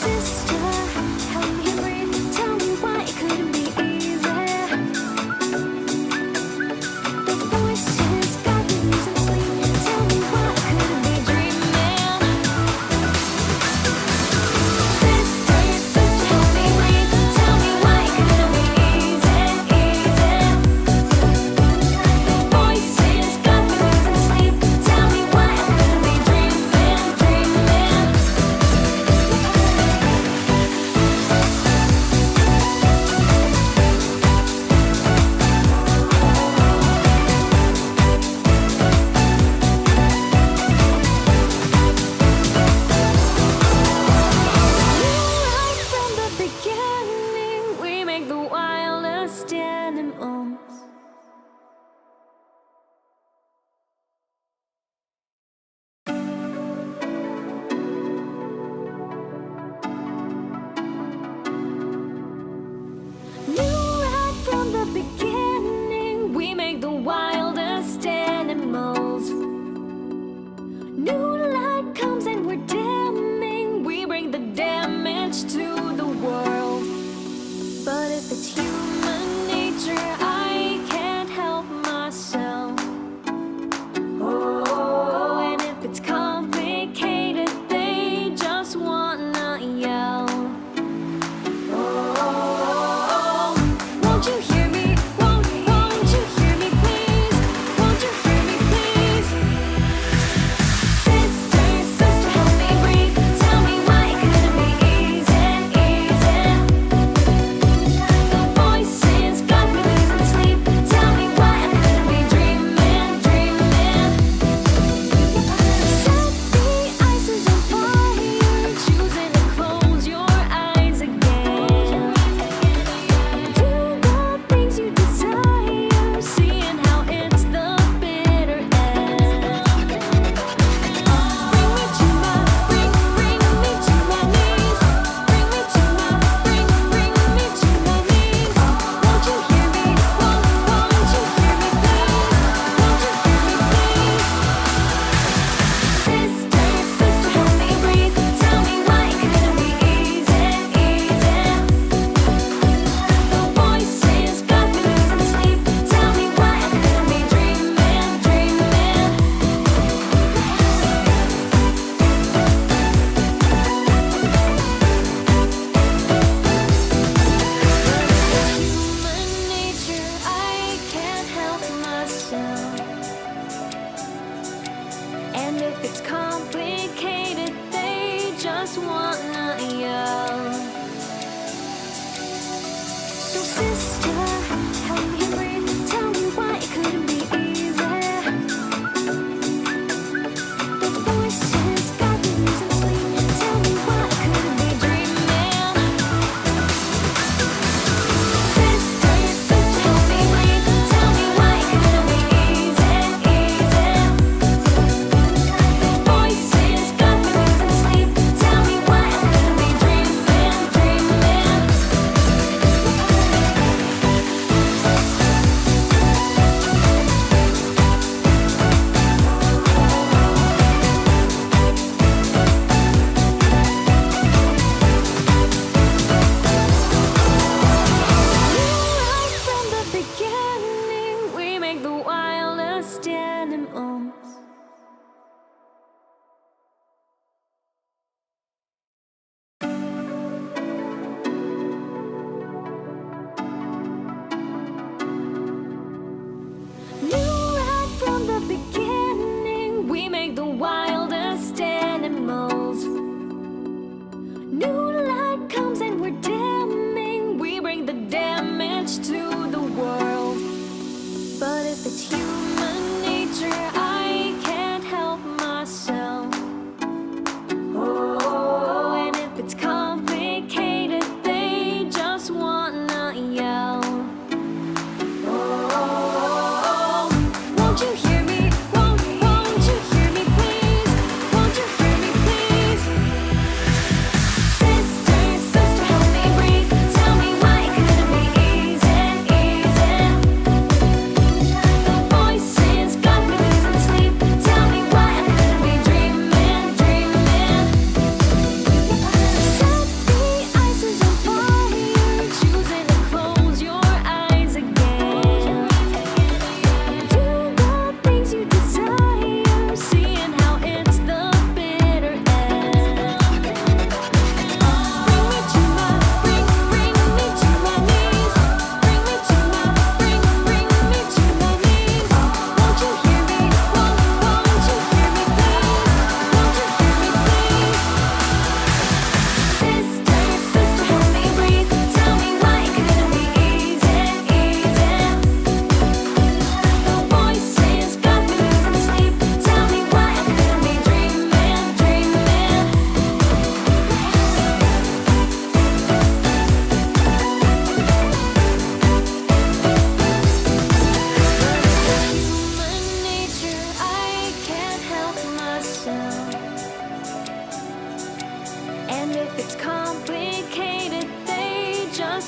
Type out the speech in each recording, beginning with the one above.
Sister, help me breathe. Tell me why it couldn't be easy.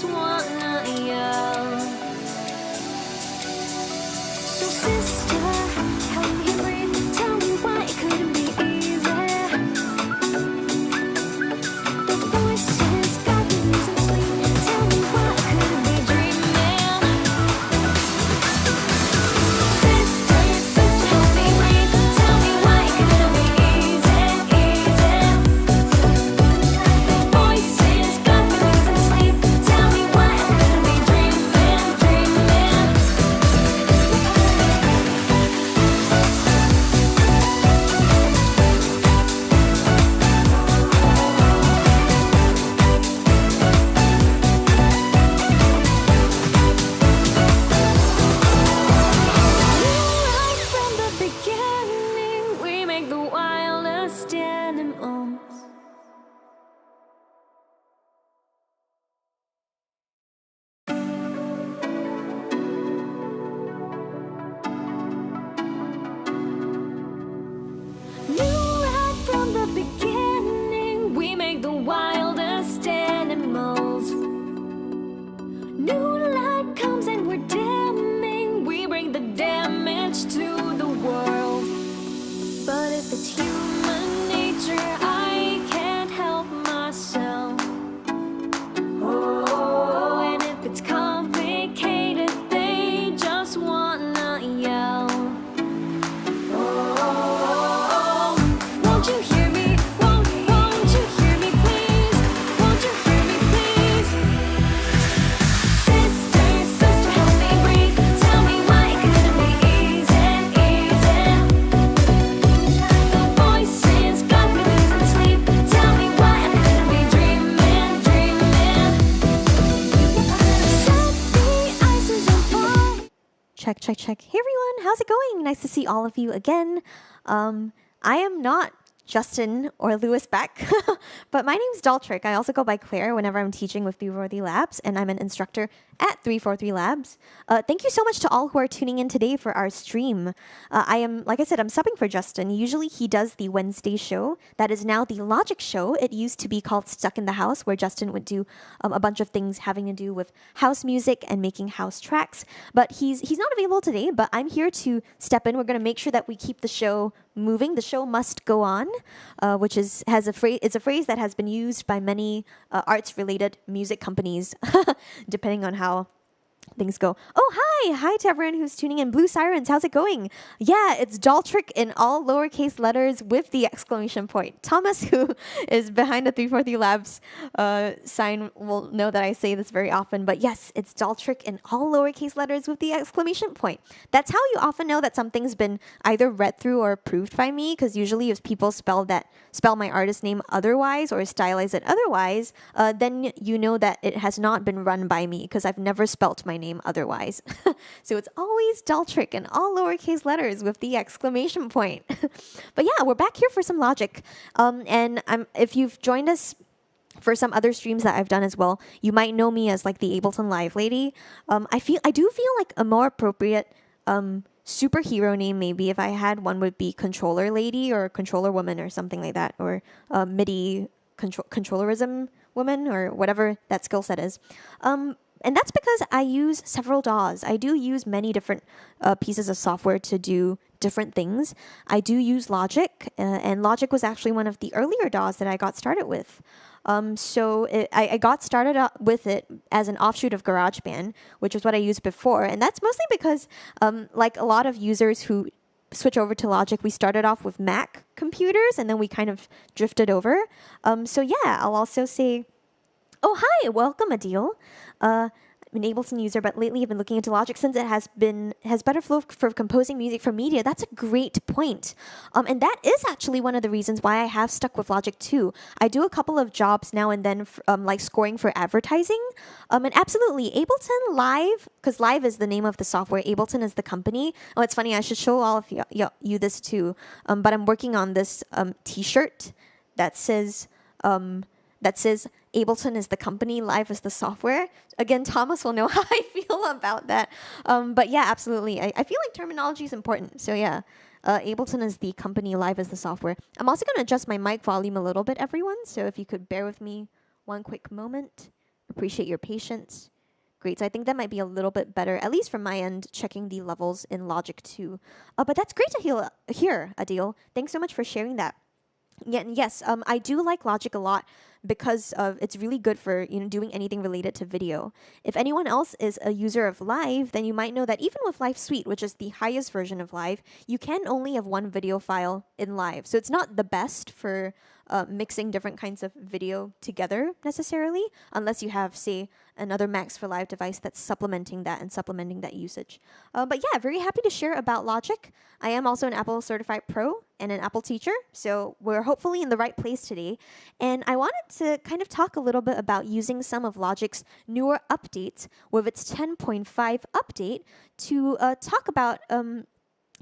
just wanna yell. So sister, help me breathe. Tell me why it couldn't be easy. The voices got me losing sleep. Tell me why I couldn't be dreaming. Sister, sister, help me breathe. Tell me why it couldn't be easy, easy. The voices got me losing sleep. Tell me why I couldn't be dreaming, dreaming. Right from the beginning, we make the wildest animals. Right from the beginning, we make the wildest animals. New light comes and we're dimming. We bring the damage to the world. But if it's human nature, I can't help myself. Oh, and if it's complicated, they just wanna yell. Oh, won't you hear me? Won't you hear me, please? Won't you hear me, please? Sister, sister, help me breathe. Tell me why it couldn't be easy, easy. The voices got me losing sleep. Tell me why I couldn't be dreaming, dreaming. Set the ices on fire. Check, check, check. Hey everyone, how's it going? Nice to see all of you again. I am not Justin or Lewis Beck, but my name's dolltr. I also go by Claire whenever I'm teaching with 343 Labs, and I'm an instructor at 343 Labs. Thank you so much to all who are tuning in today for our stream. Like I said, I'm subbing for Justin. Usually he does the Wednesday show. That is now the Logic show. It used to be called Stuck in the House, where Justin would do a bunch of things having to do with house music and making house tracks. But he's not available today, but I'm here to step in. We're going to make sure that we keep the show moving. The show must go on, which is it's a phrase that has been used by many arts-related music companies, depending on how things go. Oh, hi to everyone who's tuning in. Blue Sirens, how's it going? Yeah, it's dolltr in all lowercase letters with the exclamation point. Thomas, who is behind the 343 Labs sign, will know that I say this very often, but yes, it's dolltr in all lowercase letters with the exclamation point. That's how you often know that something's been either read through or approved by me, because usually if people spell my artist name otherwise or stylize it otherwise, then you know that it has not been run by me, because I've never spelt my name otherwise. So it's always dolltr in all lowercase letters with the exclamation point. But yeah, we're back here for some Logic. And if you've joined us for some other streams that I've done as well, you might know me as like the Ableton Live lady. I do feel like a more appropriate superhero name, maybe if I had one, would be Controller Lady or Controller Woman or something like that, or MIDI controllerism woman, or whatever that skill set is. And that's because I use several DAWs. I do use many different pieces of software to do different things. I do use Logic, and Logic was actually one of the earlier DAWs that I got started with. I got started with it as an offshoot of GarageBand, which is what I used before. And that's mostly because, like a lot of users who switch over to Logic, we started off with Mac computers, and then we kind of drifted over. So yeah, I'll also say, oh, hi, welcome, Adil. I'm an Ableton user, but lately I've been looking into Logic since it has better flow for composing music for media. That's a great point. And that is actually one of the reasons why I have stuck with Logic too. I do a couple of jobs now and then, like scoring for advertising. And absolutely, Ableton Live, because Live is the name of the software, Ableton is the company. Oh, it's funny, I should show all of you this too. But I'm working on this t-shirt that says Ableton is the company, Live is the software. Again, Thomas will know how I feel about that. But yeah, absolutely. I feel like terminology is important. So yeah, Ableton is the company, Live is the software. I'm also going to adjust my mic volume a little bit, everyone. So if you could bear with me one quick moment. Appreciate your patience. Great. So I think that might be a little bit better, at least from my end, checking the levels in Logic 2. But that's great to hear, Adil. Thanks so much for sharing that. Yeah, and yes, I do like Logic a lot because of it's really good for doing anything related to video. If anyone else is a user of Live, then you might know that even with Live Suite, which is the highest version of Live, you can only have one video file in Live. So it's not the best for mixing different kinds of video together necessarily, unless you have, say, another Max for Live device that's supplementing that and supplementing that usage. But yeah, very happy to share about Logic. I am also an Apple Certified Pro and an Apple teacher, so we're hopefully in the right place today. And I wanted to kind of talk a little bit about using some of Logic's newer updates with its 10.5 update to talk about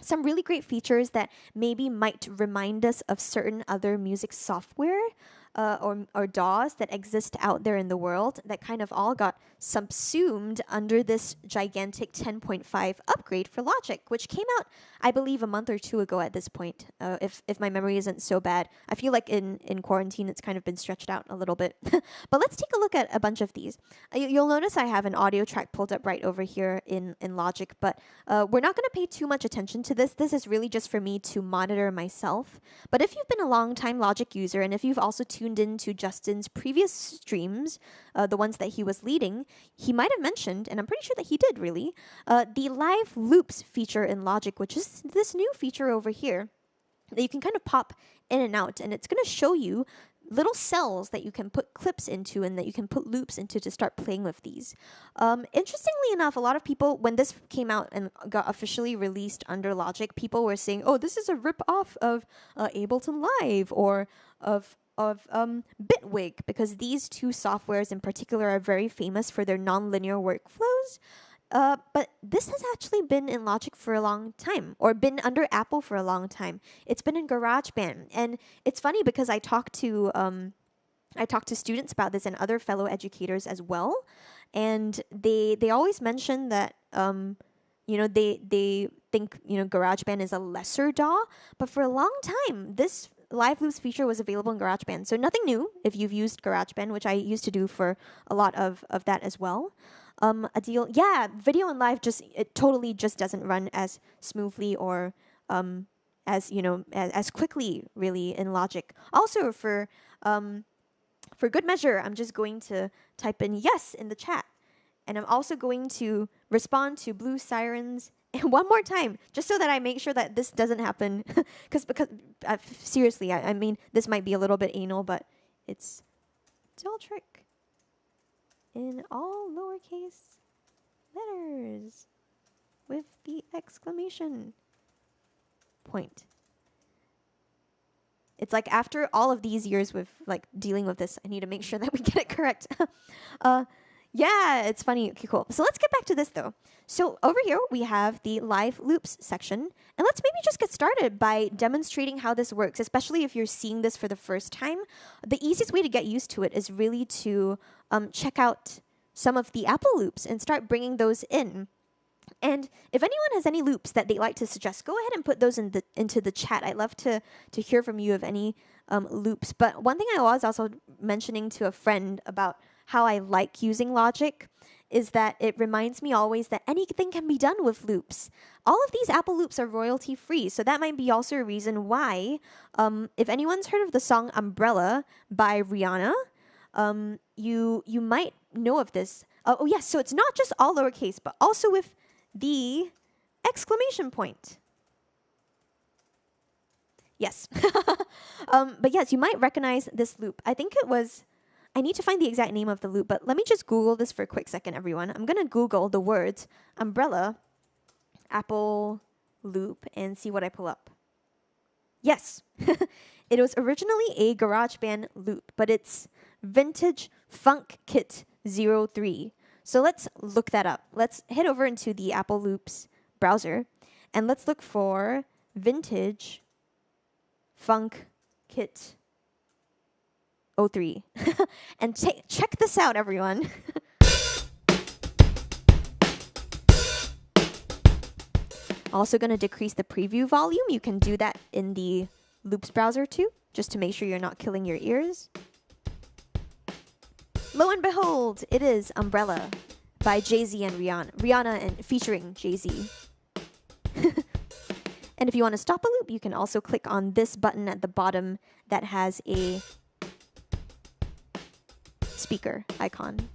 some really great features that maybe might remind us of certain other music software or DAWs that exist out there in the world that kind of all got subsumed under this gigantic 10.5 upgrade for Logic, which came out, I believe, a month or two ago at this point, if my memory isn't so bad. I feel like in quarantine it's kind of been stretched out a little bit. But let's take a look at a bunch of these. You'll notice I have an audio track pulled up right over here in Logic, but we're not going to pay too much attention to this. This is really just for me to monitor myself. But if you've been a long-time Logic user, and if you've also tuned into Justin's previous streams, the ones that he was leading, he might have mentioned, and I'm pretty sure that he did really, the live loops feature in Logic, which is this new feature over here that you can kind of pop in and out, and it's going to show you little cells that you can put clips into and that you can put loops into to start playing with these. Interestingly enough, a lot of people, when this came out and got officially released under Logic, people were saying, oh, this is a rip-off of Ableton Live or of Bitwig, because these two softwares in particular are very famous for their nonlinear workflows. But this has actually been in Logic for a long time, or been under Apple for a long time. It's been in GarageBand, and it's funny because I talked to students about this and other fellow educators as well, and they always mention that they think GarageBand is a lesser DAW, but for a long time this Live Loops feature was available in GarageBand. So nothing new if you've used GarageBand, which I used to do for a lot of that as well. Adil, yeah, video and live it totally just doesn't run as smoothly or as quickly really in Logic. Also for good measure, I'm just going to type in yes in the chat. And I'm also going to respond to Blue Sirens one more time, just so that I make sure that this doesn't happen. because seriously, I mean, this might be a little bit anal, but it's all trick in all lowercase letters with the exclamation point. It's like after all of these years with like dealing with this, I need to make sure that we get it correct. Yeah, it's funny. Okay, cool. So let's get back to this though. So over here we have the live loops section, and let's maybe just get started by demonstrating how this works, especially if you're seeing this for the first time. The easiest way to get used to it is really to check out some of the Apple loops and start bringing those in. And if anyone has any loops that they'd like to suggest, go ahead and put those into the chat. I'd love to hear from you of any loops. But one thing I was also mentioning to a friend about how I like using Logic is that it reminds me always that anything can be done with loops. All of these Apple loops are royalty free, so that might be also a reason why, if anyone's heard of the song Umbrella by Rihanna, you might know of this. Oh yes, so it's not just all lowercase, but also with the exclamation point. Yes. But yes, you might recognize this loop. I think it was, I need to find the exact name of the loop, but let me just Google this for a quick second, everyone. I'm going to Google the words umbrella, Apple loop, and see what I pull up. Yes. It was originally a GarageBand loop, but it's Vintage Funk Kit 03. So let's look that up. Let's head over into the Apple Loops browser, and let's look for Vintage Funk Kit 03. And check this out, everyone. Also going to decrease the preview volume. You can do that in the Loops browser too, just to make sure you're not killing your ears. Lo and behold, it is Umbrella by Jay-Z and Rihanna and featuring Jay-Z. And if you want to stop a loop, you can also click on this button at the bottom that has a speaker icon.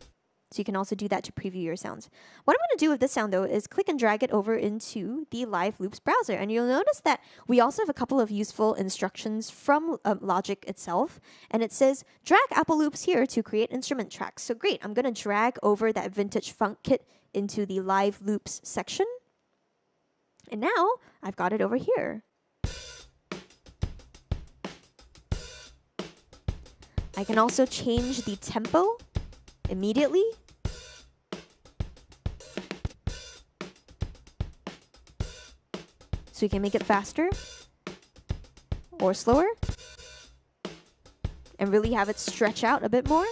So you can also do that to preview your sounds. What I'm going to do with this sound, though, is click and drag it over into the Live Loops browser. And you'll notice that we also have a couple of useful instructions from Logic itself. And it says, drag Apple Loops here to create instrument tracks. So great, I'm going to drag over that vintage funk kit into the Live Loops section. And now I've got it over here. I can also change the tempo immediately. So you can make it faster or slower and really have it stretch out a bit more.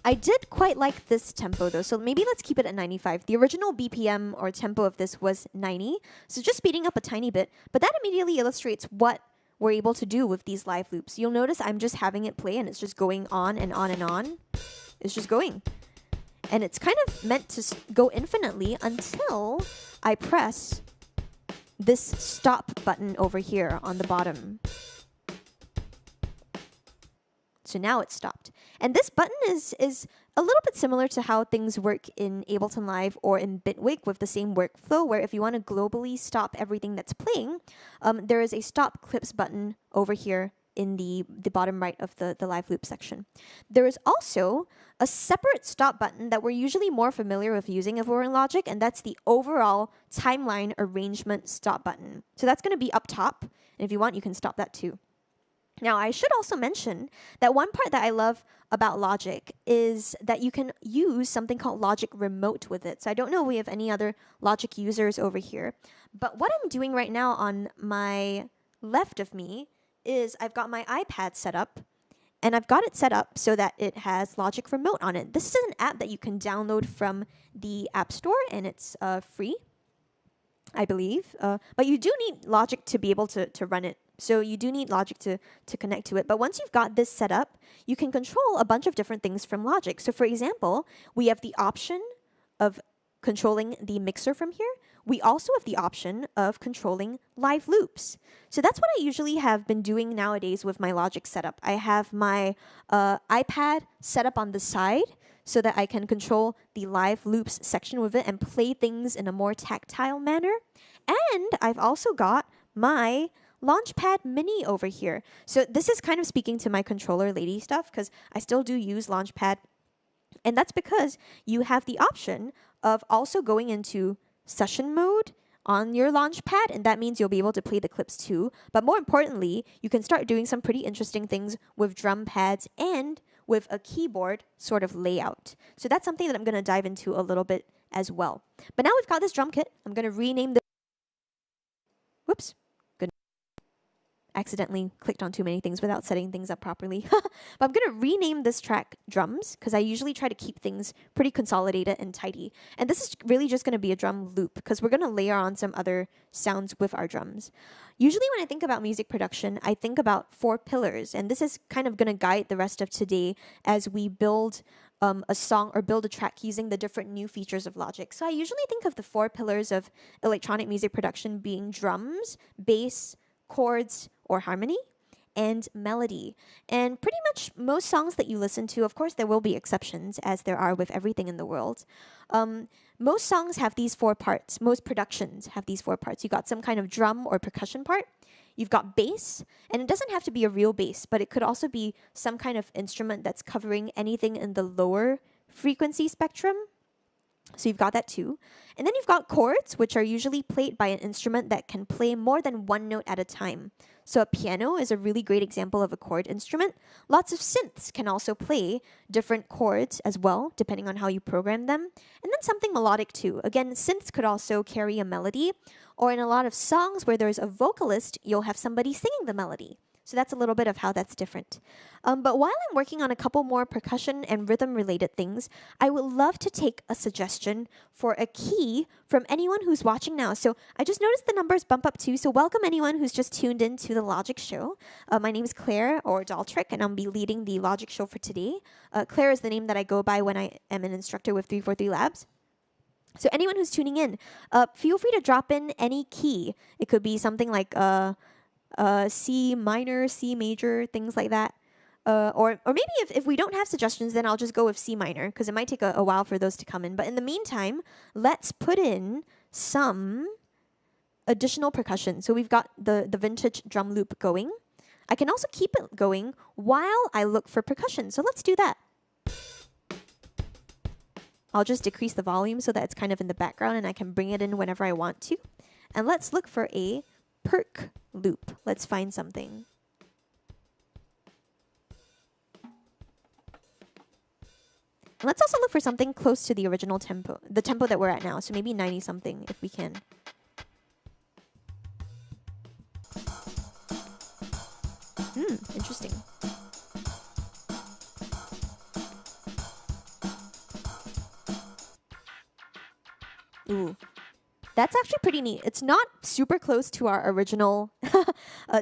I did quite like this tempo though, so maybe let's keep it at 95. The original BPM or tempo of this was 90, so just speeding up a tiny bit, but that immediately illustrates what we're able to do with these live loops. You'll notice I'm just having it play and it's just going on and on and on. It's just going. And it's kind of meant to go infinitely until I press this stop button over here on the bottom. So now it's stopped. And this button is a little bit similar to how things work in Ableton Live or in Bitwig with the same workflow, where if you want to globally stop everything that's playing, there is a stop clips button over here in the bottom right of the live loop section. There is also a separate stop button that we're usually more familiar with using if we're in Logic, and that's the overall timeline arrangement stop button. So that's going to be up top, and if you want, you can stop that too. Now, I should also mention that one part that I love about Logic is that you can use something called Logic Remote with it. So I don't know if we have any other Logic users over here. But what I'm doing right now on my left of me is I've got my iPad set up, and I've got it set up so that it has Logic Remote on it. This is an app that you can download from the App Store, and it's free, I believe. But you do need Logic to be able to run it. So you do need Logic to connect to it. But once you've got this set up, you can control a bunch of different things from Logic. So for example, we have the option of controlling the mixer from here. We also have the option of controlling live loops. So that's what I usually have been doing nowadays with my Logic setup. I have my iPad set up on the side so that I can control the live loops section with it and play things in a more tactile manner. And I've also got my Launchpad Mini over here. So this is kind of speaking to my controller lady stuff because I still do use Launchpad. And that's because you have the option of also going into session mode on your Launchpad, and that means you'll be able to play the clips too. But more importantly, you can start doing some pretty interesting things with drum pads and with a keyboard sort of layout. So that's something that I'm going to dive into a little bit as well. But now we've got this drum kit. I'm going to rename this. Whoops. Accidentally clicked on too many things without setting things up properly. But I'm going to rename this track Drums because I usually try to keep things pretty consolidated and tidy. And this is really just going to be a drum loop because we're going to layer on some other sounds with our drums. Usually when I think about music production, I think about 4 pillars. And this is kind of going to guide the rest of today as we build a song or build a track using the different new features of Logic. So I usually think of the 4 pillars of electronic music production being drums, bass, chords or harmony, and melody. And pretty much most songs that you listen to, of course there will be exceptions as there are with everything in the world. Most songs have these 4 parts. Most productions have these 4 parts. You got some kind of drum or percussion part. You've got bass, and it doesn't have to be a real bass, but it could also be some kind of instrument that's covering anything in the lower frequency spectrum. So you've got that too. And then you've got chords, which are usually played by an instrument that can play more than one note at a time. So a piano is a really great example of a chord instrument. Lots of synths can also play different chords as well, depending on how you program them. And then something melodic too. Again, synths could also carry a melody, or in a lot of songs where there's a vocalist, you'll have somebody singing the melody. So that's a little bit of how that's different. But while I'm working on a couple more percussion and rhythm related things, I would love to take a suggestion for a key from anyone who's watching now. So I just noticed the numbers bump up too. So welcome anyone who's just tuned in to the Logic Show. My name is Claire, or dolltr, and I'll be leading the Logic Show for today. Claire is the name that I go by when I am an instructor with 343 Labs. So anyone who's tuning in, feel free to drop in any key. It could be something like C minor, C major, things like that. Or maybe if we don't have suggestions, then I'll just go with C minor, because it might take a while for those to come in. But in the meantime, let's put in some additional percussion. So we've got the vintage drum loop going. I can also keep it going while I look for percussion. So let's do that. I'll just decrease the volume so that it's kind of in the background and I can bring it in whenever I want to. And let's look for a perk loop. Let's find something. And let's also look for something close to the original tempo, the tempo that we're at now. So maybe 90 something if we can. Interesting. Ooh, that's actually pretty neat. It's not super close to our original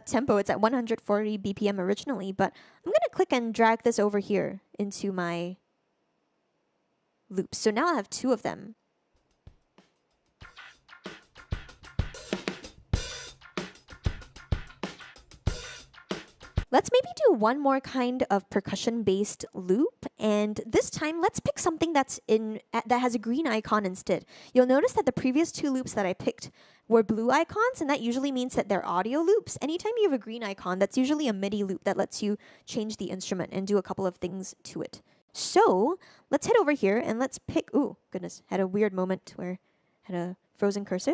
tempo. It's at 140 BPM originally, but I'm going to click and drag this over here into my loops. So now I have two of them. Let's maybe do one more kind of percussion-based loop, and this time let's pick something that has a green icon instead. You'll notice that the previous two loops that I picked were blue icons, and that usually means that they're audio loops. Anytime you have a green icon, that's usually a MIDI loop that lets you change the instrument and do a couple of things to it. So let's head over here and let's pick, ooh, goodness, had a weird moment where I had a frozen cursor.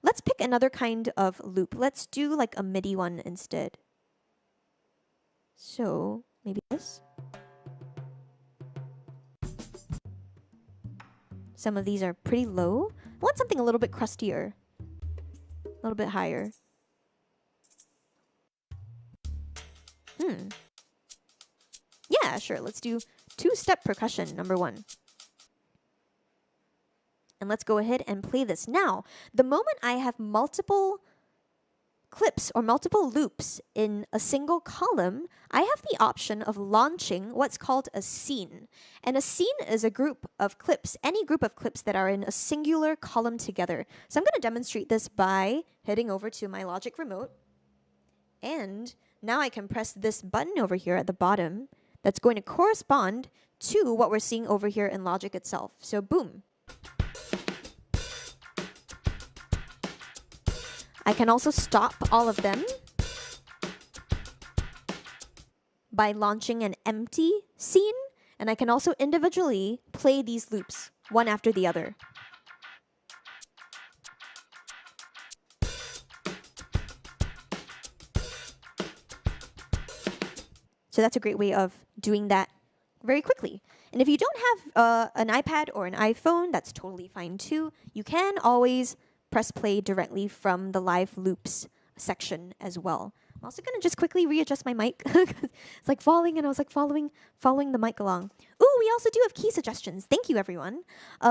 Let's pick another kind of loop. Let's do like a MIDI one instead. So maybe this. Some of these are pretty low. I want something a little bit crustier, a little bit higher. Yeah, sure. Let's do two-step percussion, number 1. And let's go ahead and play this. Now, the moment I have multiple clips or multiple loops in a single column, I have the option of launching what's called a scene. And a scene is a group of clips, any group of clips that are in a singular column together. So I'm going to demonstrate this by heading over to my Logic remote. And now I can press this button over here at the bottom that's going to correspond to what we're seeing over here in Logic itself. So boom. I can also stop all of them by launching an empty scene, and I can also individually play these loops, one after the other. So that's a great way of doing that very quickly. And if you don't have an iPad or an iPhone, that's totally fine too. You can always press play directly from the live loops section as well. I'm also going to just quickly readjust my mic. It's like falling, and I was like following the mic along. Ooh, we also do have key suggestions. Thank you, everyone.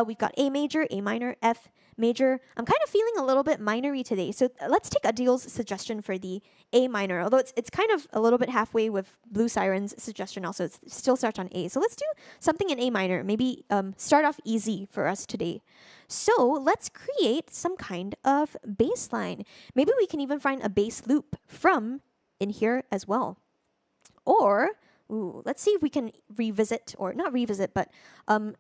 We've got A major, A minor, F major. I'm kind of feeling a little bit minory today, so let's take Adil's suggestion for the A minor, although it's kind of a little bit halfway with Blue Siren's suggestion also. It still starts on A. So let's do something in A minor. Maybe start off easy for us today. So let's create some kind of bass line. Maybe we can even find a bass loop from in here as well. Or, ooh, let's see if we can revisit, or not revisit, but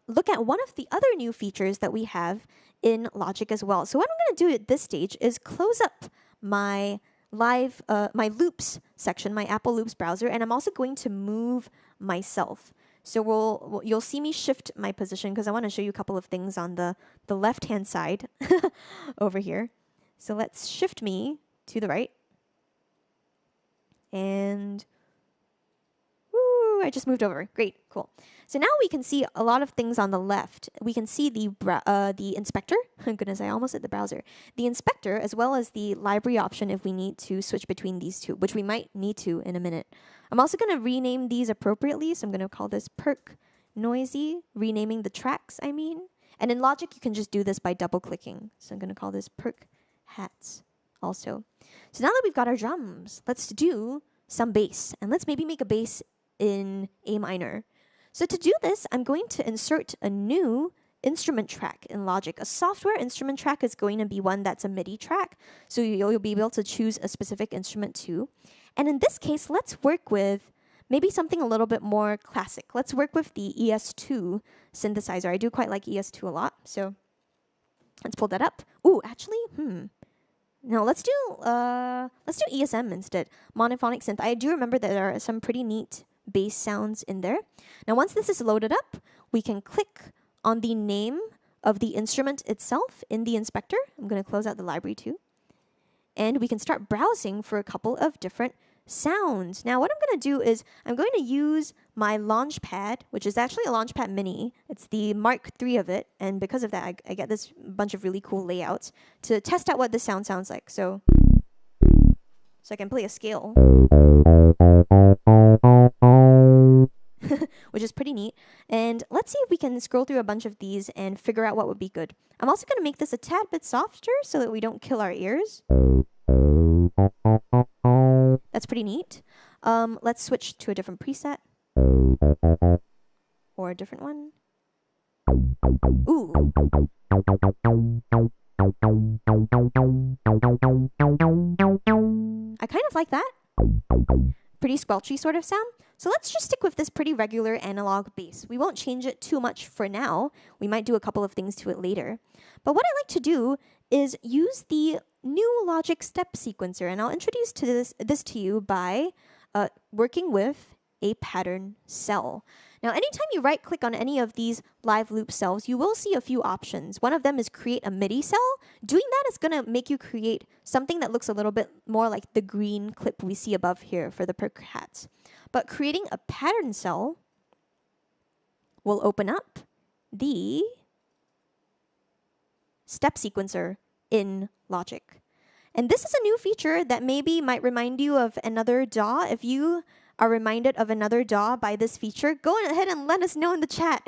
look at one of the other new features that we have in Logic as well. So what I'm going to do at this stage is close up my live, my loops section, my Apple Loops browser, and I'm also going to move myself. So you'll see me shift my position because I want to show you a couple of things on the left-hand side over here. So let's shift me to the right. And woo, I just moved over. Great, cool. So now we can see a lot of things on the left. We can see the inspector. Goodness, I almost said the browser. The inspector, as well as the library option if we need to switch between these two, which we might need to in a minute. I'm also going to rename these appropriately. So I'm going to call this Perk Noisy, renaming the tracks, I mean. And in Logic, you can just do this by double-clicking. So I'm going to call this Perk Hats also. So now that we've got our drums, let's do some bass. And let's maybe make a bass in A minor. So to do this, I'm going to insert a new instrument track in Logic. A software instrument track is going to be one that's a MIDI track. So you'll be able to choose a specific instrument too. And in this case, let's work with maybe something a little bit more classic. Let's work with the ES2 synthesizer. I do quite like ES2 a lot. So let's pull that up. Ooh, actually, no, let's do ESM instead. Monophonic synth. I do remember that there are some pretty neat bass sounds in there. Now, once this is loaded up, we can click on the name of the instrument itself in the inspector. I'm going to close out the library too. And we can start browsing for a couple of different sounds. Now, what I'm going to do is I'm going to use my Launchpad, which is actually a Launchpad Mini. It's the Mark III of it. And because of that, I get this bunch of really cool layouts to test out what this sound sounds like. So I can play a scale, which is pretty neat. And let's see if we can scroll through a bunch of these and figure out what would be good. I'm also going to make this a tad bit softer so that we don't kill our ears. That's pretty neat. Let's switch to a different preset. Or a different one. Ooh. I kind of like that. Pretty squelchy sort of sound. So let's just stick with this pretty regular analog bass. We won't change it too much for now. We might do a couple of things to it later. But what I like to do is use the new Logic step sequencer. And I'll introduce this to you by working with a pattern cell. Now, anytime you right-click on any of these live loop cells, you will see a few options. One of them is create a MIDI cell. Doing that is going to make you create something that looks a little bit more like the green clip we see above here for the perk hats. But creating a pattern cell will open up the step sequencer in Logic. And this is a new feature that maybe might remind you of another DAW. If you are reminded of another DAW by this feature, go ahead and let us know in the chat,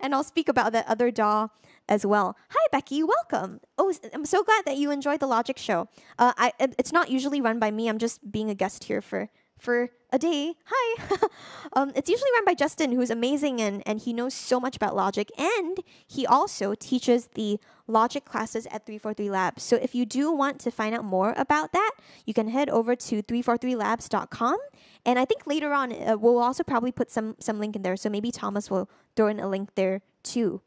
and I'll speak about that other DAW as well. Hi, Becky, welcome. Oh, I'm so glad that you enjoyed the Logic show. It's not usually run by me. I'm just being a guest here for a day. Hi. It's usually run by Justin, who's amazing, and he knows so much about Logic, and he also teaches the Logic classes at 343 Labs. So if you do want to find out more about that, you can head over to 343labs.com. And I think later on, we'll also probably put some link in there. So maybe Thomas will throw in a link there too.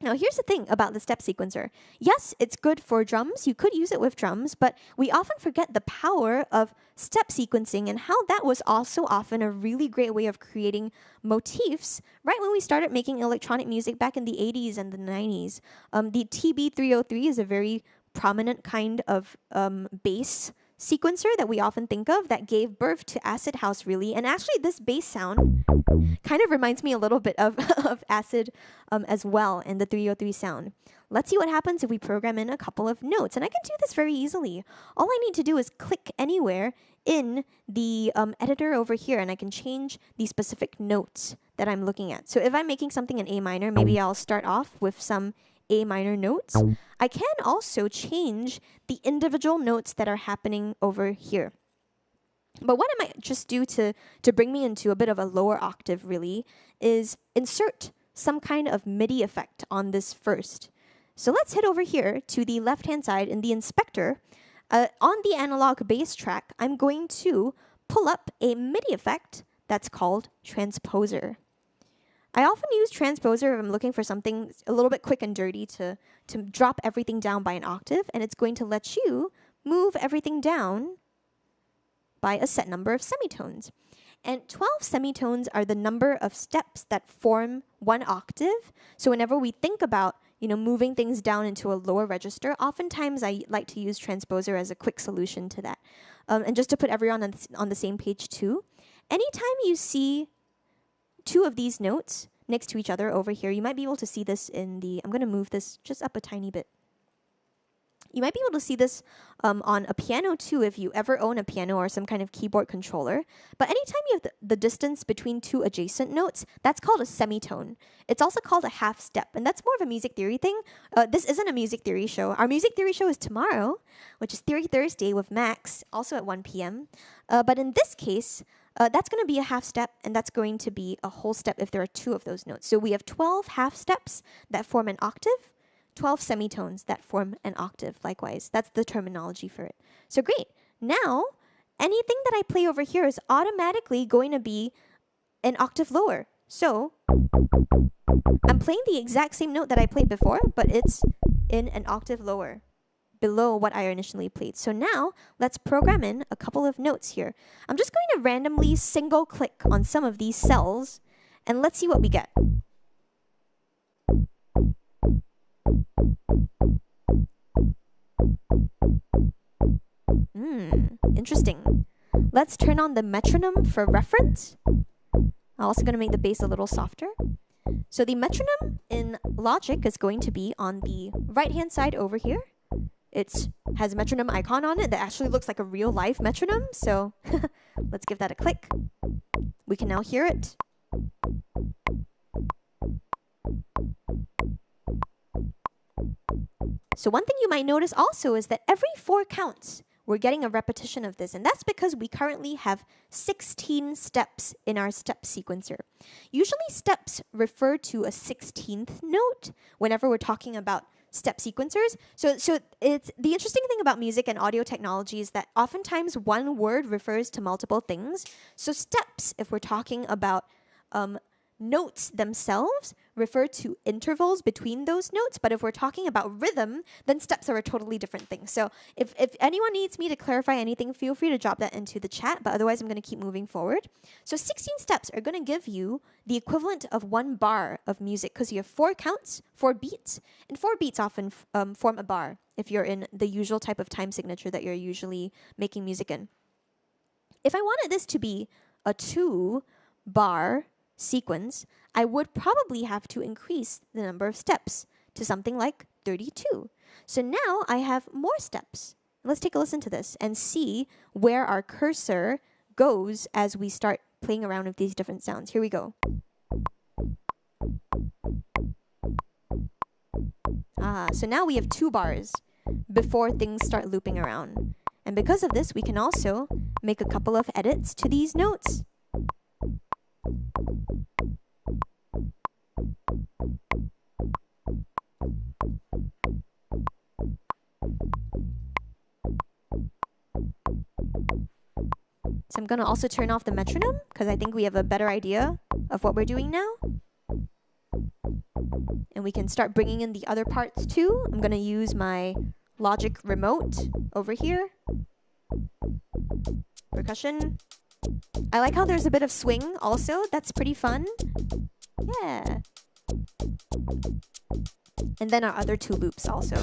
Now, here's the thing about the step sequencer. Yes, it's good for drums. You could use it with drums, but we often forget the power of step sequencing and how that was also often a really great way of creating motifs right when we started making electronic music back in the 80s and the 90s. The TB303 is a very prominent kind of bass sequencer that we often think of that gave birth to acid house, really. And actually, this bass sound kind of reminds me a little bit of acid as well, and the 303 sound. Let's see what happens if we program in a couple of notes. And I can do this very easily. All I need to do is click anywhere in the editor over here, and I can change the specific notes that I'm looking at. So if I'm making something in A minor, maybe I'll start off with some A minor notes. I can also change the individual notes that are happening over here. But what I might just do to bring me into a bit of a lower octave, really, is insert some kind of MIDI effect on this first. So let's head over here to the left-hand side in the inspector. On the analog bass track, I'm going to pull up a MIDI effect that's called Transposer. I often use Transposer if I'm looking for something a little bit quick and dirty to drop everything down by an octave, and it's going to let you move everything down by a set number of semitones. And 12 semitones are the number of steps that form one octave. So whenever we think about moving things down into a lower register, oftentimes I like to use Transposer as a quick solution to that. And just to put everyone on the same page too, anytime you see two of these notes next to each other over here. You might be able to see this in the, I'm going to move this just up a tiny bit. You might be able to see this on a piano too if you ever own a piano or some kind of keyboard controller. But anytime you have the distance between two adjacent notes, that's called a semitone. It's also called a half step, and that's more of a music theory thing. This isn't a music theory show. Our music theory show is tomorrow, which is Theory Thursday with Max, also at 1 p.m. But in this case, that's going to be a half step, and that's going to be a whole step if there are two of those notes. So we have 12 half steps that form an octave, 12 semitones that form an octave, likewise. That's the terminology for it. So great. Now, anything that I play over here is automatically going to be an octave lower. So I'm playing the exact same note that I played before, but it's in an octave lower, below what I initially played. So now, let's program in a couple of notes here. I'm just going to randomly single click on some of these cells, and let's see what we get. Interesting. Let's turn on the metronome for reference. I'm also going to make the bass a little softer. So the metronome in Logic is going to be on the right-hand side over here. It has a metronome icon on it that actually looks like a real-life metronome. So let's give that a click. We can now hear it. So one thing you might notice also is that every 4 counts, we're getting a repetition of this, and that's because we currently have 16 steps in our step sequencer. Usually steps refer to a 16th note whenever we're talking about step sequencers. So it's the interesting thing about music and audio technology is that oftentimes one word refers to multiple things. So steps, if we're talking about notes themselves, refer to intervals between those notes, but if we're talking about rhythm, then steps are a totally different thing. So if anyone needs me to clarify anything, feel free to drop that into the chat, but otherwise I'm going to keep moving forward. So 16 steps are going to give you the equivalent of 1 bar of music, because you have 4 counts, 4 beats, and 4 beats often form a bar if you're in the usual type of time signature that you're usually making music in. If I wanted this to be a 2-bar sequence, I would probably have to increase the number of steps to something like 32. So now I have more steps. Let's take a listen to this and see where our cursor goes as we start playing around with these different sounds. Here we go. So now we have 2 bars before things start looping around. And because of this, we can also make a couple of edits to these notes. So I'm going to also turn off the metronome because I think we have a better idea of what we're doing now. And we can start bringing in the other parts too. I'm going to use my Logic remote over here. Percussion. I like how there's a bit of swing also. That's pretty fun. Yeah. And then our other 2 loops also.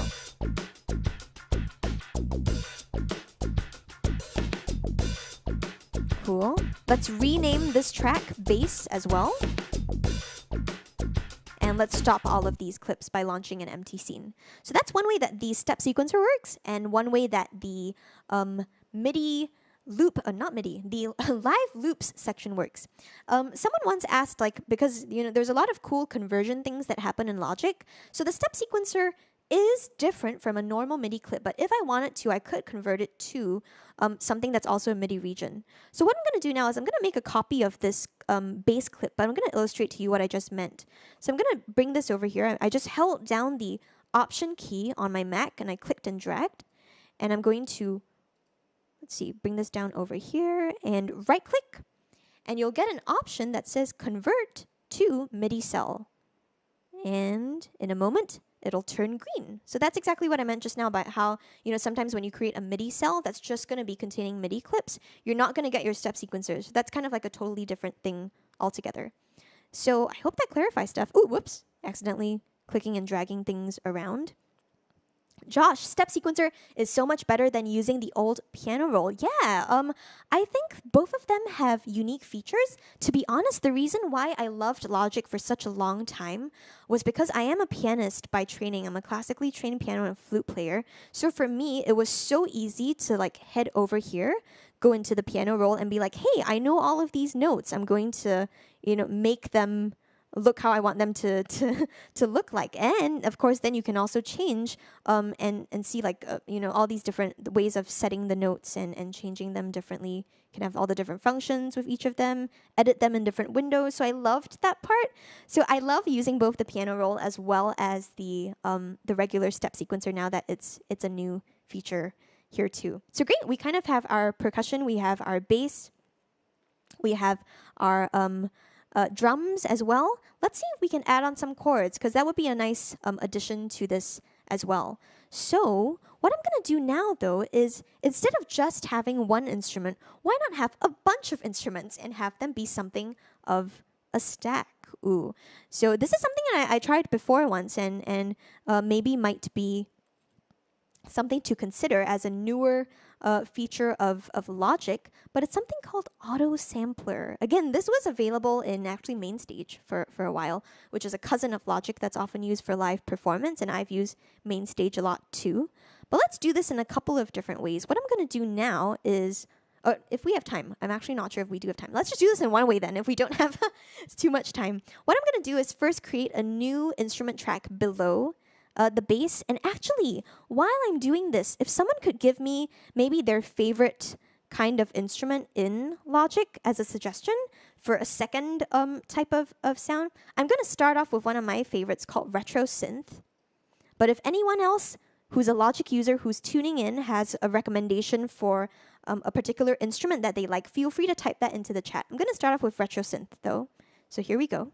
Cool. Let's rename this track bass as well. And let's stop all of these clips by launching an empty scene. So that's one way that the step sequencer works, and one way that the MIDI loop, not MIDI, the live loops section works. Someone once asked, because there's a lot of cool conversion things that happen in Logic. So the step sequencer is different from a normal MIDI clip, but if I wanted to, I could convert it to something that's also a MIDI region. So what I'm going to do now is I'm going to make a copy of this bass clip, but I'm going to illustrate to you what I just meant. So I'm going to bring this over here. I just held down the Option key on my Mac, and I clicked and dragged. And I'm going to, let's see, bring this down over here and right-click. And you'll get an option that says Convert to MIDI cell. And in a moment, it'll turn green. So that's exactly what I meant just now about how, sometimes when you create a MIDI cell that's just going to be containing MIDI clips, you're not going to get your step sequencers. That's kind of like a totally different thing altogether. So I hope that clarifies stuff. Ooh, whoops. Accidentally clicking and dragging things around. Josh, step sequencer is so much better than using the old piano roll. Yeah, I think both of them have unique features. To be honest, the reason why I loved Logic for such a long time was because I am a pianist by training. I'm a classically trained piano and flute player. So for me, it was so easy to like head over here, go into the piano roll and be like, hey, I know all of these notes. I'm going to, make them look how I want them to look like. And of course, then you can also change and see like all these different ways of setting the notes and changing them differently. You can have all the different functions with each of them, edit them in different windows. So I loved that part. So I love using both the piano roll as well as the regular step sequencer now that it's a new feature here too. So great, we kind of have our percussion, we have our bass, we have our drums as well. Let's see if we can add on some chords because that would be a nice addition to this as well. So what I'm going to do now though is instead of just having one instrument, why not have a bunch of instruments and have them be something of a stack? Ooh. So this is something I tried before once and maybe might be something to consider as a newer feature of Logic, but it's something called Auto Sampler. Again, this was available in actually Mainstage for a while, which is a cousin of Logic that's often used for live performance, and I've used Mainstage a lot too. But let's do this in a couple of different ways. What I'm going to do now is, if we have time, I'm actually not sure if we do have time. Let's just do this in one way then, if we don't have too much time. What I'm going to do is first create a new instrument track below the bass. And actually, while I'm doing this, if someone could give me maybe their favorite kind of instrument in Logic as a suggestion for a second type of sound, I'm going to start off with one of my favorites called Retro Synth. But if anyone else who's a Logic user who's tuning in has a recommendation for a particular instrument that they like, feel free to type that into the chat. I'm going to start off with Retro Synth though. So here we go.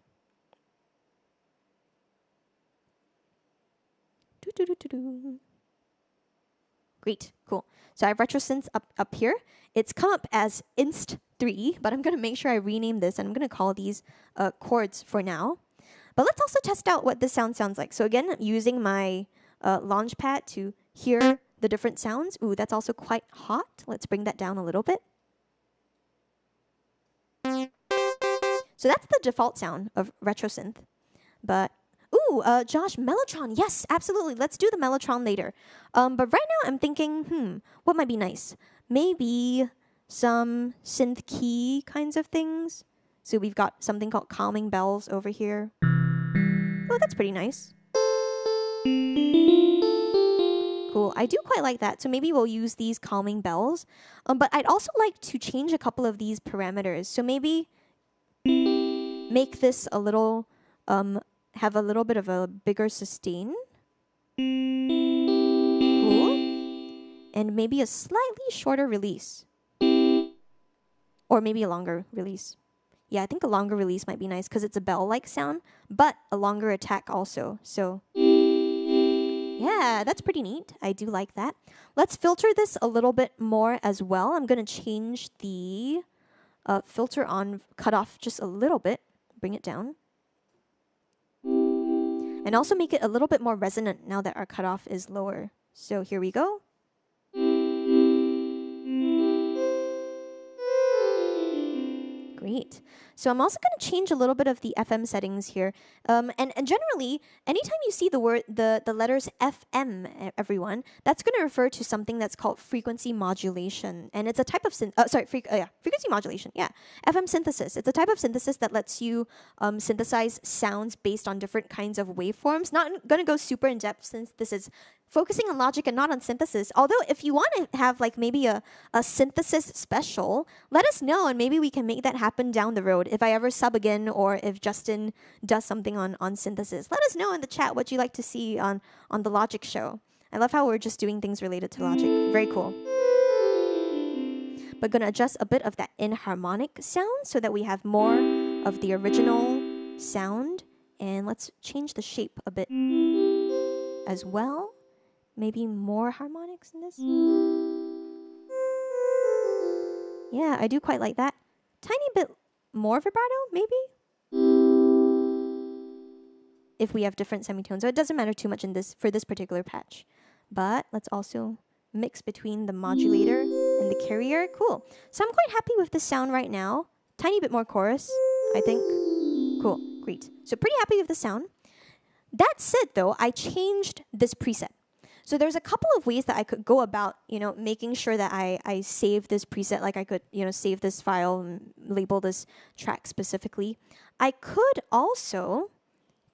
Great, cool. So I have RetroSynth up here. It's come up as Inst3, but I'm going to make sure I rename this, and I'm going to call these chords for now. But let's also test out what this sound sounds like. So again, using my Launchpad to hear the different sounds. Ooh, that's also quite hot. Let's bring that down a little bit. So that's the default sound of RetroSynth. But Josh, Melotron. Yes, absolutely. Let's do the Melotron later. But right now I'm thinking, what might be nice? Maybe some synth key kinds of things. So we've got something called calming bells over here. Oh, that's pretty nice. Cool. I do quite like that. So maybe we'll use these calming bells. But I'd also like to change a couple of these parameters. So maybe make this a little have a little bit of a bigger sustain. Cool. And maybe a slightly shorter release. Or maybe a longer release. Yeah, I think a longer release might be nice because it's a bell-like sound, but a longer attack also. So yeah, that's pretty neat. I do like that. Let's filter this a little bit more as well. I'm going to change the filter on cutoff just a little bit. Bring it down. And also make it a little bit more resonant now that our cutoff is lower. So here we go. Great. So I'm also going to change a little bit of the FM settings here. And generally, anytime you see the word, the letters FM, everyone, that's going to refer to something that's called frequency modulation. And it's a type of frequency modulation. Yeah, FM synthesis. It's a type of synthesis that lets you synthesize sounds based on different kinds of waveforms. Not going to go super in depth since this is focusing on logic and not on synthesis. Although if you want to have like maybe a synthesis special, let us know and maybe we can make that happen down the road. If I ever sub again or if Justin does something on synthesis, let us know in the chat what you like to see on the Logic show. I love how we're just doing things related to Logic. Very cool. But gonna adjust a bit of that inharmonic sound so that we have more of the original sound. And let's change the shape a bit as well. Maybe more harmonics in this. Yeah, I do quite like that. Tiny bit more vibrato, maybe? If we have different semitones. So it doesn't matter too much in this for this particular patch. but let's also mix between the modulator and the carrier. Cool. So I'm quite happy with the sound right now. Tiny bit more chorus, I think. Cool, great. So pretty happy with the sound. That said, though, I changed this preset. So there's a couple of ways that I could go about, making sure that I save this preset. Like I could, save this file and label this track specifically. I could also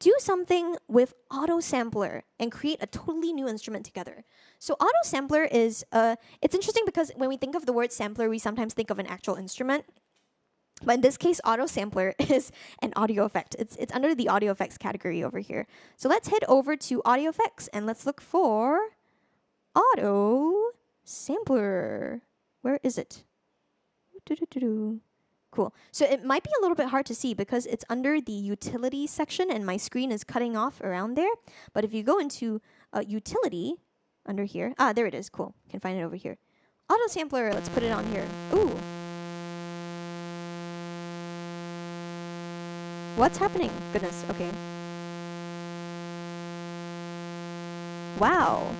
do something with auto sampler and create a totally new instrument together. So auto sampler is, it's interesting because when we think of the word sampler, we sometimes think of an actual instrument. But in this case, auto sampler is an audio effect. It's under the audio effects category over here. So let's head over to audio effects and let's look for auto sampler. Where is it? Cool. So it might be a little bit hard to see because it's under the utility section and my screen is cutting off around there. But if you go into utility under here, there it is. Cool. Can find it over here. Auto sampler. Let's put it on here. Ooh. What's happening? Goodness, okay. Wow.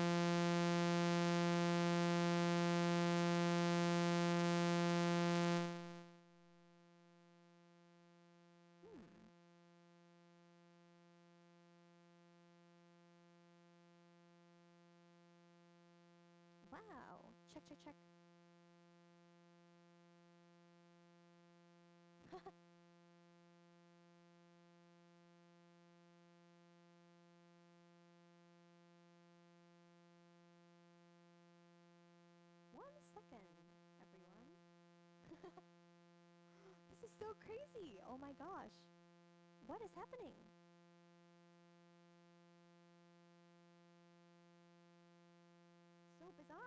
Wow. Check, check, check. One second, everyone. This is so crazy. Oh my gosh. What is happening? So bizarre.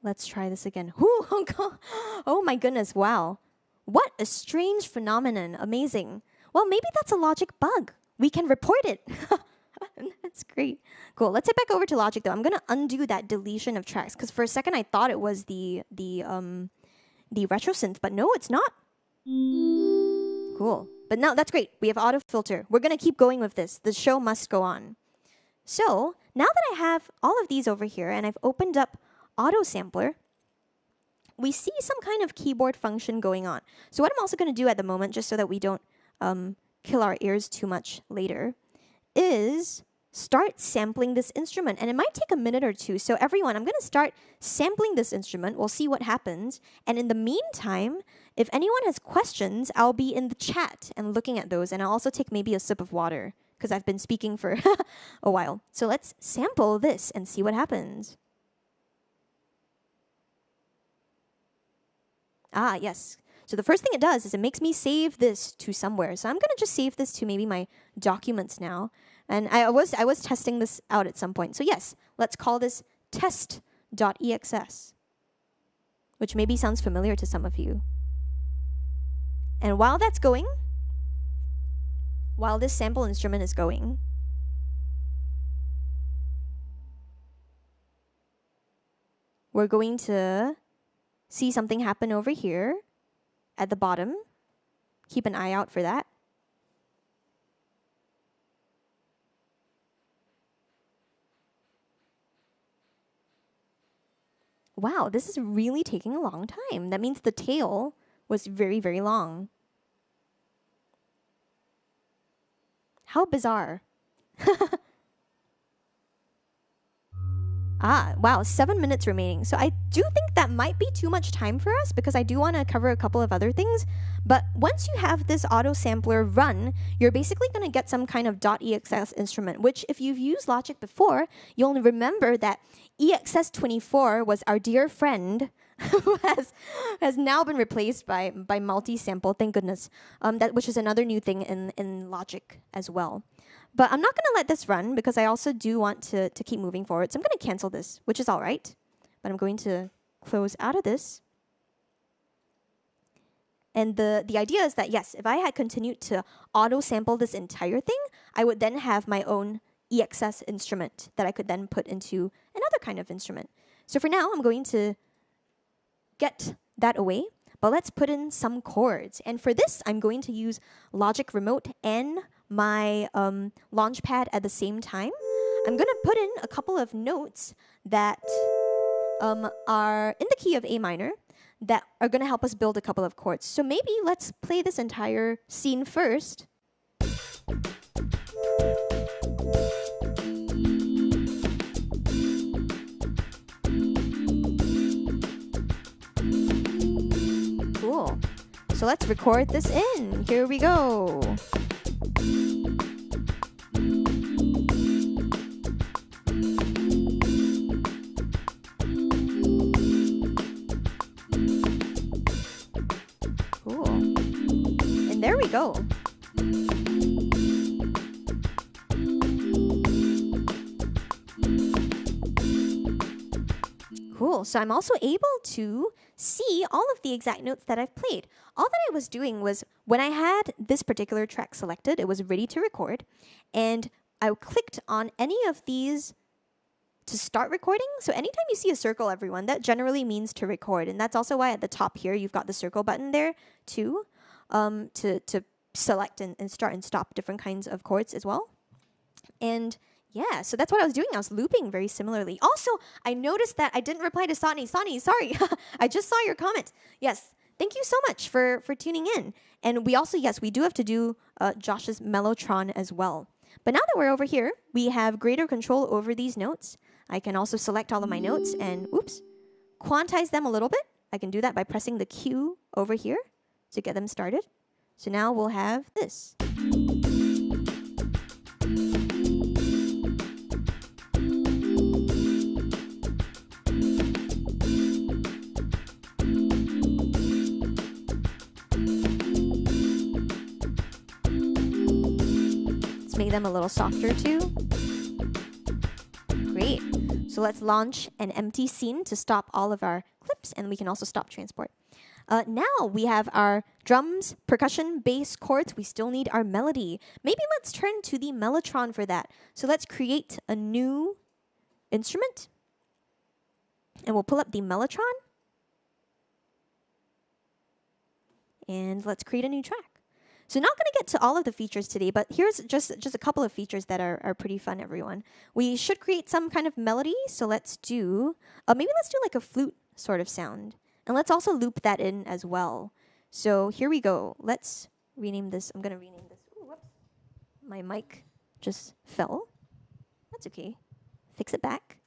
Let's try this again. Oh, God. Oh my goodness, wow. What a strange phenomenon. Amazing. Well, maybe that's a Logic bug. We can report it. That's great. Cool. Let's head back over to Logic though. I'm gonna undo that deletion of tracks because for a second I thought it was the retro synth, but no, it's not. Cool. But no, that's great. We have auto filter. We're gonna keep going with this. The show must go on. So now that I have all of these over here and I've opened up auto sampler, we see some kind of keyboard function going on. So what I'm also going to do at the moment, just so that we don't kill our ears too much later, is start sampling this instrument. And it might take a minute or two. So everyone, I'm going to start sampling this instrument. We'll see what happens. And in the meantime, if anyone has questions, I'll be in the chat and looking at those. And I'll also take maybe a sip of water because I've been speaking for a while. So let's sample this and see what happens. Ah, yes. So the first thing it does is it makes me save this to somewhere. So I'm going to just save this to maybe my documents now. And I was testing this out at some point. So yes, let's call this test.exs, which maybe sounds familiar to some of you. And while that's going, while this sample instrument is going, we're going to see something happen over here at the bottom. Keep an eye out for that. wow, this is really taking a long time. That means the tail was very, very long. How bizarre. Ah, wow, 7 minutes remaining. So I do think that might be too much time for us because I do want to cover a couple of other things. But once you have this auto sampler run, you're basically going to get some kind of .exs instrument, which if you've used Logic before, you'll remember that EXS24 was our dear friend who has now been replaced by multi-sample, thank goodness, which is another new thing in Logic as well. But I'm not going to let this run because I also do want to keep moving forward. So I'm going to cancel this, which is all right. But I'm going to close out of this. And the idea is that, yes, if I had continued to auto-sample this entire thing, I would then have my own EXS instrument that I could then put into another kind of instrument. So for now, I'm going to get that away. But let's put in some chords. And for this, I'm going to use Logic Remote and my Launchpad at the same time. I'm going to put in a couple of notes that are in the key of A minor that are going to help us build a couple of chords. So maybe let's play this entire scene first. Cool. So let's record this in. Here we go. Cool. And there we go. Cool. So I'm also able to see all of the exact notes that I've played. All that I was doing was when I had this particular track selected, it was ready to record, and I clicked on any of these to start recording. So anytime you see a circle, everyone, that generally means to record. And that's also why at the top here, you've got the circle button there too, to select and start and stop different kinds of chords as well. And yeah, so that's what I was doing. I was looping very similarly. Also, I noticed that I didn't reply to Sonny. Sonny, sorry. I just saw your comment. Yes, thank you so much for tuning in. And we also, yes, we do have to do Josh's Melotron as well. But now that we're over here, we have greater control over these notes. I can also select all of my notes and, oops, quantize them a little bit. I can do that by pressing the Q over here to get them started. So now we'll have this. Make them a little softer too. Great. So let's launch an empty scene to stop all of our clips, and we can also stop transport. Now we have our drums, percussion, bass, chords. We still need our melody. Maybe let's turn to the Melotron for that. So let's create a new instrument, and we'll pull up the Melotron, and let's create a new track. So not going to get to all of the features today, but here's just a couple of features that are pretty fun, everyone. We should create some kind of melody, so let's do, maybe let's do like a flute sort of sound. And let's also loop that in as well. So here we go. Let's rename this. I'm going to rename this. Ooh, whoops. My mic just fell. That's okay. Fix it back.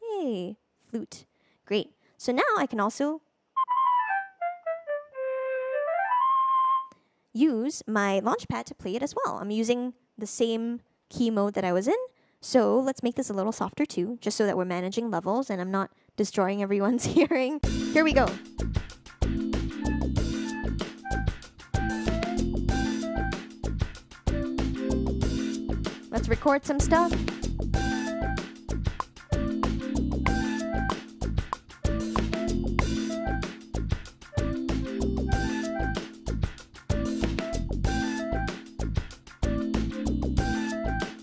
Hey, flute. Great. So now I can also use my Launchpad to play it as well. I'm using the same key mode that I was in. So let's make this a little softer too, just so that we're managing levels and I'm not destroying everyone's hearing. Here we go. Let's record some stuff.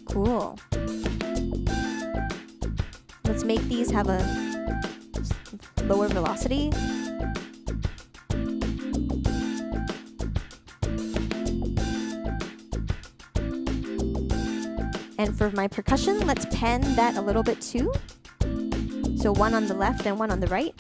Cool. Let's make these have a lower velocity. And for my percussion, let's pan that a little bit too, So one on the left and one on the right.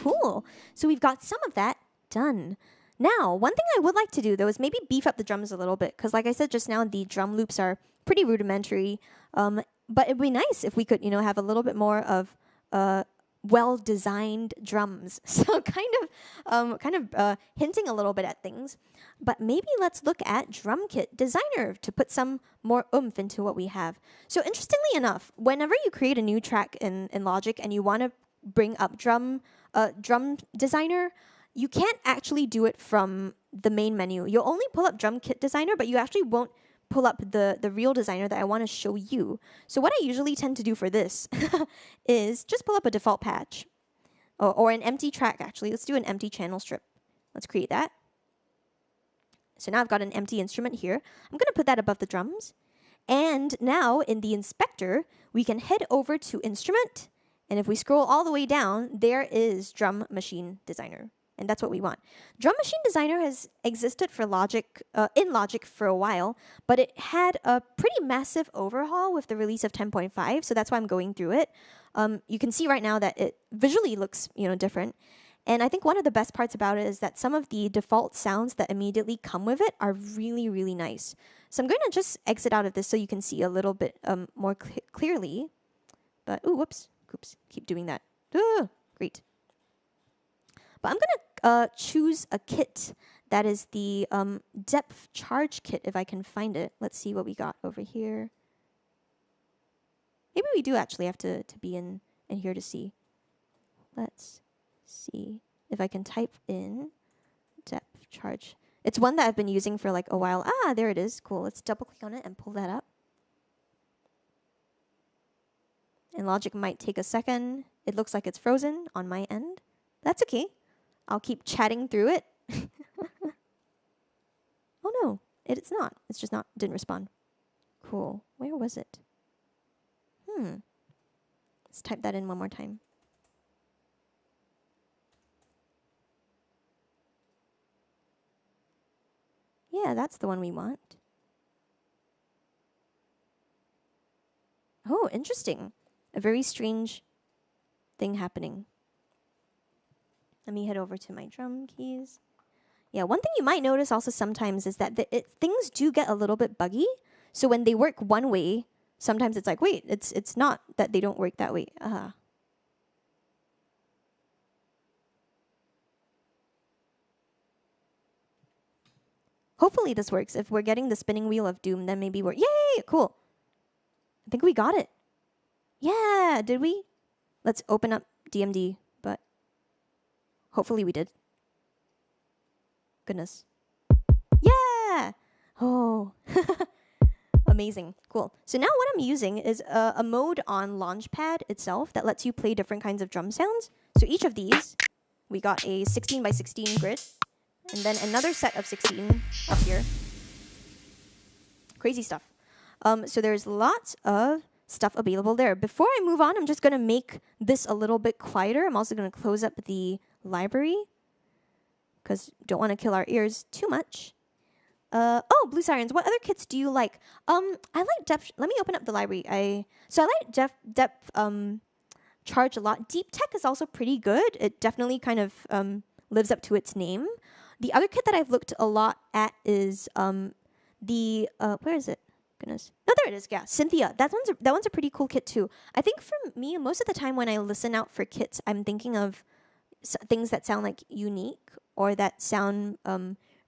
Cool. So we've got some of that done. Now, one thing I would like to do, though, is maybe beef up the drums a little bit. Because like I said just now, the drum loops are pretty rudimentary. But it'd be nice if we could, have a little bit more of well-designed drums. So kind of hinting a little bit at things. But maybe let's look at Drum Kit Designer to put some more oomph into what we have. So interestingly enough, whenever you create a new track in Logic and you want to bring up Drum Designer, you can't actually do it from the main menu. You'll only pull up Drum Kit Designer, but you actually won't pull up the real designer that I want to show you. So what I usually tend to do for this is just pull up a default patch or an empty track, actually. Let's do an empty channel strip. Let's create that. So now I've got an empty instrument here. I'm going to put that above the drums. And now in the inspector, we can head over to Instrument. And if we scroll all the way down, there is Drum Machine Designer. And that's what we want. Drum Machine Designer has existed for Logic, in Logic for a while, but it had a pretty massive overhaul with the release of 10.5, so that's why I'm going through it. You can see right now that it visually looks, different. And I think one of the best parts about it is that some of the default sounds that immediately come with it are really, really nice. So I'm going to just exit out of this so you can see a little bit more clearly. But, ooh, whoops, keep doing that. Great. But I'm going to choose a kit that is the depth charge kit, if I can find it. Let's see what we got over here. Maybe we do actually have to be in here to see. Let's see if I can type in depth charge. It's one that I've been using for like a while. Ah, there it is. Cool. Let's double click on it and pull that up. And Logic might take a second. It looks like it's frozen on my end. That's okay. I'll keep chatting through it. Oh no, it's not. It's just not, didn't respond. Cool. Where was it? Let's type that in one more time. Yeah, that's the one we want. Oh, interesting. A very strange thing happening. Let me head over to my drum keys. Yeah, one thing you might notice also sometimes is that things do get a little bit buggy. So when they work one way, sometimes it's like, wait, it's not that they don't work that way. Hopefully this works. If we're getting the spinning wheel of doom, then maybe we're, yay, cool. I think we got it. Yeah, did we? Let's open up DMD, but hopefully we did. Goodness. Yeah! Oh. Amazing. Cool. So now what I'm using is a mode on Launchpad itself that lets you play different kinds of drum sounds. So each of these, we got a 16 by 16 grid, and then another set of 16 up here. Crazy stuff. So there's lots of stuff available there. Before I move on, I'm just going to make this a little bit quieter. I'm also going to close up the library because don't want to kill our ears too much. Oh, Blue Sirens, what other kits do you like? I like depth. Let me open up the library. I like depth charge a lot. Deep Tech is also pretty good. It definitely kind of lives up to its name. The other kit that I've looked a lot at is where is it? Goodness. No, there it is. Yeah, Cynthia. That one's a pretty cool kit too. I think for me, most of the time when I listen out for kits, I'm thinking of things that sound like unique or that sound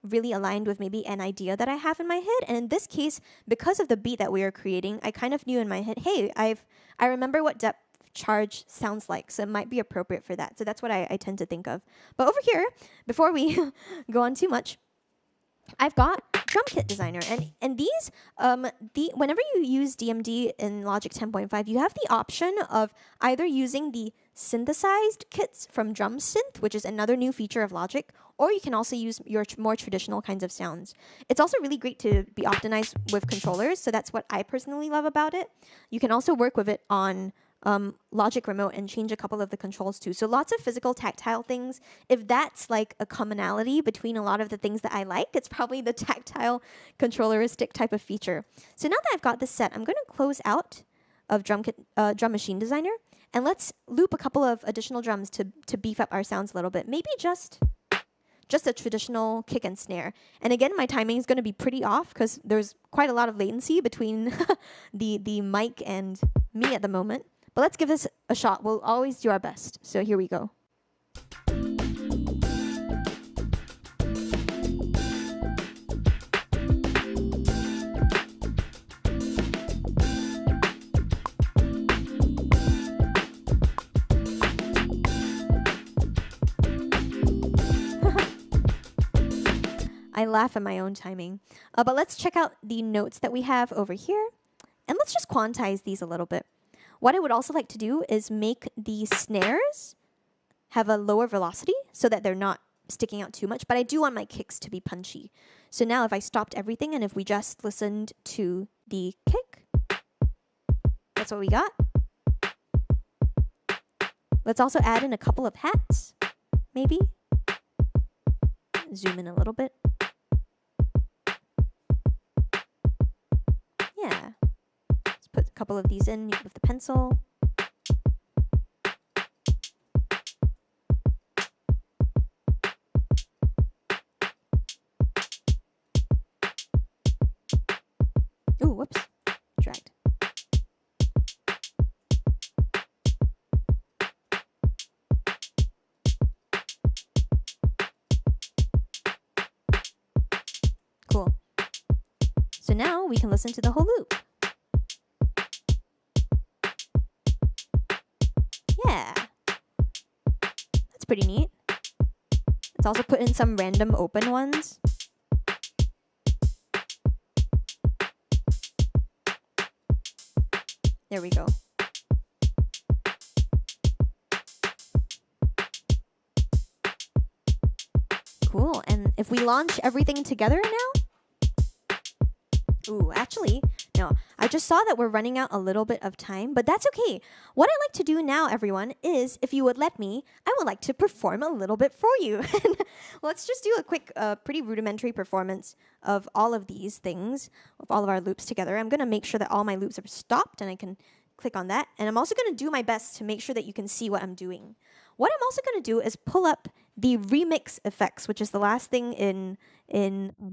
really aligned with maybe an idea that I have in my head. And in this case, because of the beat that we are creating, I kind of knew in my head, hey, I remember what depth charge sounds like, so it might be appropriate for that. So that's what I tend to think of. But over here, before we go on too much, I've got Drum Kit Designer, and these whenever you use DMD in Logic 10.5, you have the option of either using the synthesized kits from Drum Synth, which is another new feature of Logic, or you can also use your more traditional kinds of sounds. It's also really great to be optimized with controllers, so that's what I personally love about it. You can also work with it on Logic remote and change a couple of the controls too. So lots of physical tactile things. If that's like a commonality between a lot of the things that I like, it's probably the tactile controlleristic type of feature. So now that I've got this set, I'm going to close out of Drum Machine Designer, and let's loop a couple of additional drums to beef up our sounds a little bit. Maybe just a traditional kick and snare. And again, my timing is going to be pretty off because there's quite a lot of latency between the mic and me at the moment. But let's give this a shot. We'll always do our best. So here we go. I laugh at my own timing. But let's check out the notes that we have over here. And let's just quantize these a little bit. What I would also like to do is make the snares have a lower velocity so that they're not sticking out too much. But I do want my kicks to be punchy. So now if I stopped everything and if we just listened to the kick, that's what we got. Let's also add in a couple of hats, maybe. Zoom in a little bit. Yeah. Let's put a couple of these in with the pencil. Ooh, whoops. Dragged. Cool. So now we can listen to the whole loop. Yeah. That's pretty neat. Let's also put in some random open ones. There we go. Cool. And if we launch everything together now? Ooh, actually, no. I just saw that we're running out a little bit of time, but that's okay. What I'd like to do now, everyone, is, if you would let me, I would like to perform a little bit for you. Let's just do a quick, pretty rudimentary performance of all of these things, of all of our loops together. I'm going to make sure that all my loops are stopped, and I can click on that. And I'm also going to do my best to make sure that you can see what I'm doing. What I'm also going to do is pull up the remix effects, which is the last thing in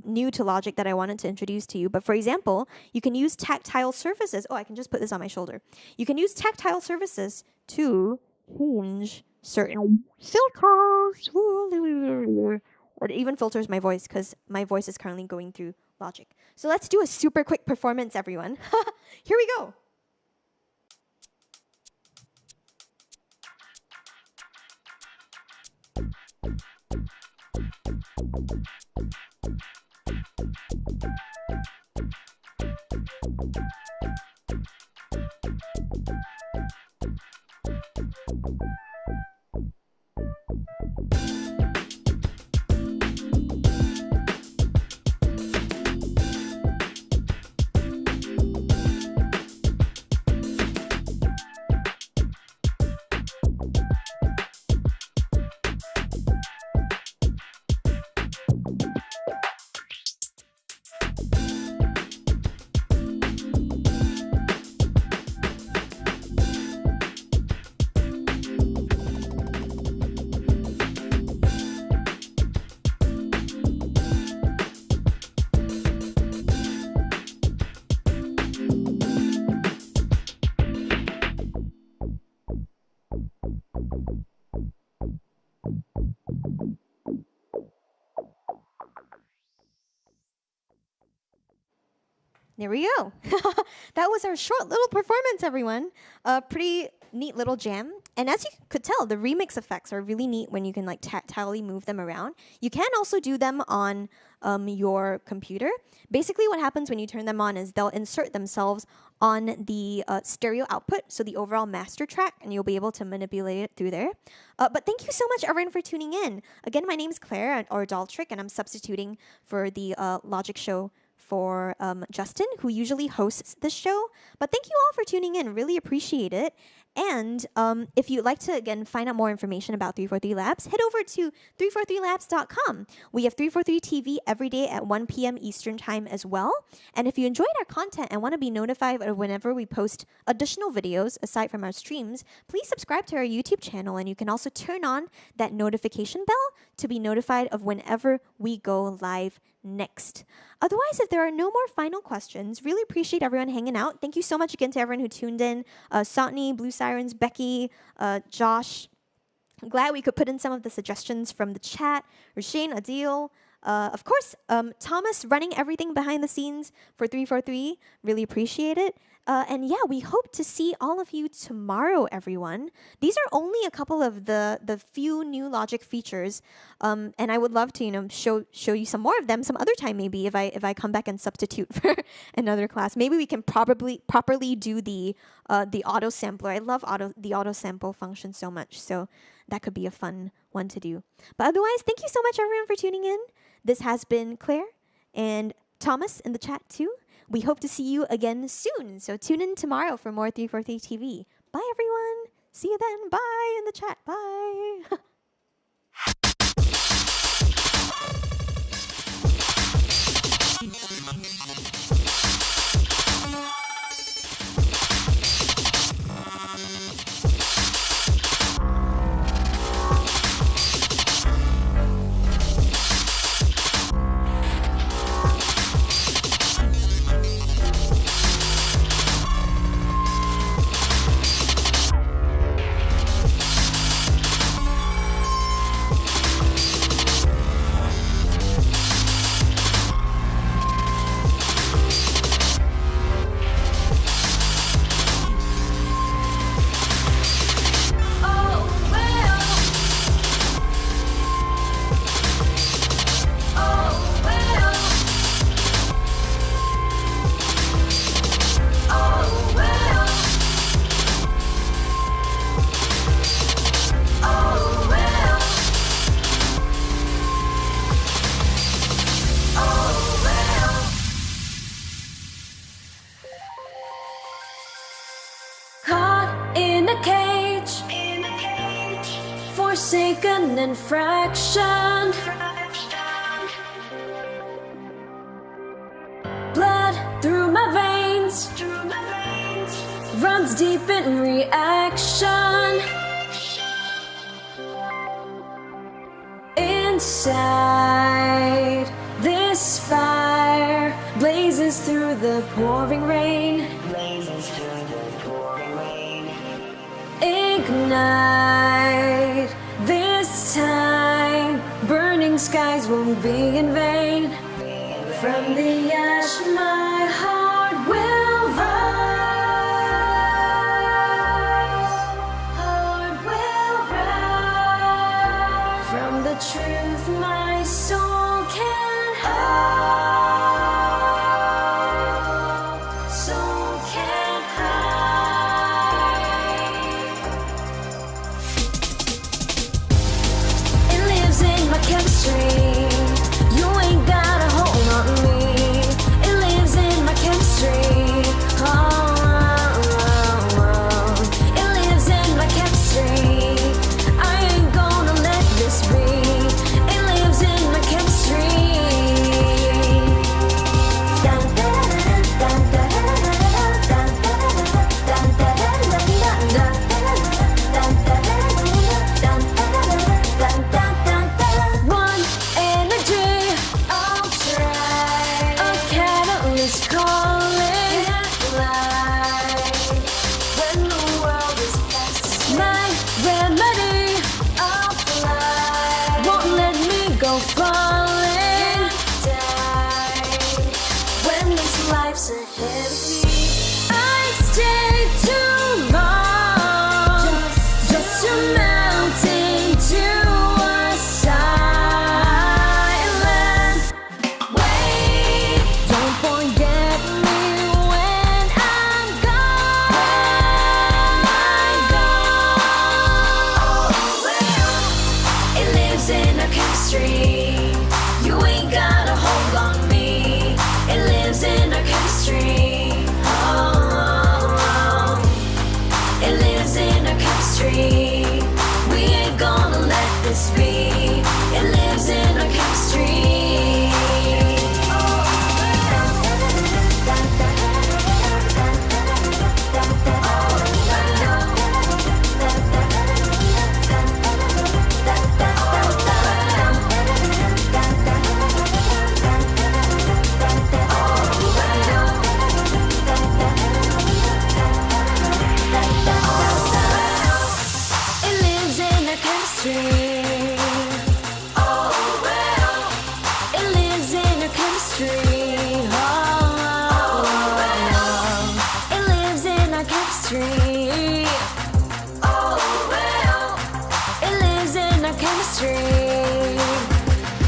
new to Logic that I wanted to introduce to you. But for example, you can use tactile surfaces. Oh, I can just put this on my shoulder. You can use tactile surfaces to change certain filters. It even filters my voice because my voice is currently going through Logic. So let's do a super quick performance, everyone. Here we go. There we go. That was our short little performance, everyone. A pretty neat little jam. And as you could tell, the remix effects are really neat when you can like tactilely move them around. You can also do them on your computer. Basically what happens when you turn them on is they'll insert themselves on the stereo output, so the overall master track, and you'll be able to manipulate it through there. But thank you so much, everyone, for tuning in. Again, my name's Claire, or dolltr, and I'm substituting for the Logic show for Justin, who usually hosts this show. But thank you all for tuning in. Really appreciate it. And if you'd like to, again, find out more information about 343 Labs, head over to 343labs.com. We have 343 TV every day at 1 p.m. Eastern Time as well. And if you enjoyed our content and want to be notified of whenever we post additional videos aside from our streams, please subscribe to our YouTube channel, and you can also turn on that notification bell to be notified of whenever we go live next. Otherwise, if there are no more final questions, really appreciate everyone hanging out. Thank you so much again to everyone who tuned in. Sotney, Blue Sirens, Becky, Josh. I'm glad we could put in some of the suggestions from the chat. Rashane, Adil. Of course, Thomas running everything behind the scenes for 343. Really appreciate it. And yeah, we hope to see all of you tomorrow, everyone. These are only a couple of the few new Logic features, and I would love to show you some more of them some other time, maybe if I come back and substitute for another class. Maybe we can properly do the auto sampler. I love the auto sample function so much, so that could be a fun one to do. But otherwise, thank you so much, everyone, for tuning in. This has been Claire and Thomas in the chat too. We hope to see you again soon. So tune in tomorrow for more 343 TV. Bye, everyone. See you then. Bye in the chat. Bye. Forsaken in fraction, blood through my veins, runs deep in reaction. Inside this fire blazes through the pouring rain. Ignite this time, burning skies won't be in vain. From the ash my heart will rise, from the truth my soul can hide, soul can hide. It lives in my chemistry. You ain't got a hold on me. It lives in chemistry. Oh well, it lives in our chemistry. Oh well, it lives in our chemistry. Oh well, it lives in our chemistry.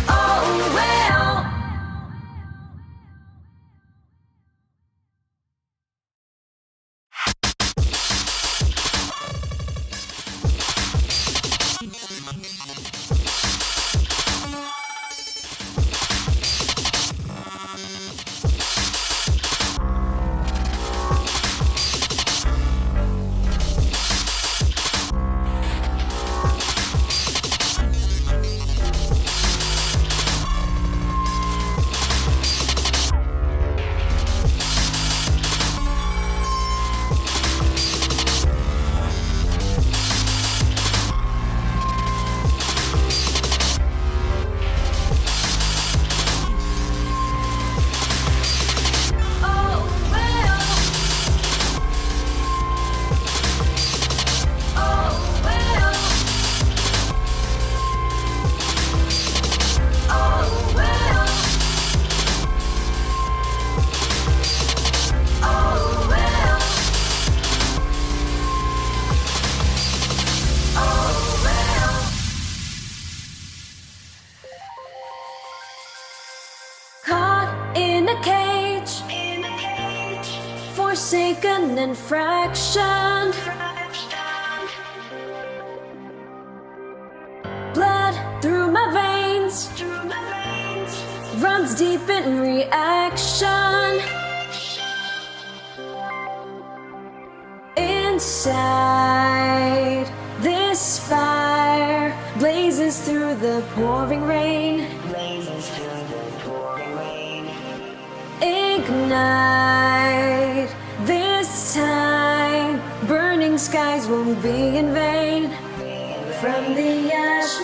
Oh well. Caught in a cage, forsaken and fractioned. Blood through my veins, runs deep in reaction. Inside this fire blazes through the pouring rain. Ignite this time, burning skies won't be in vain. From the ash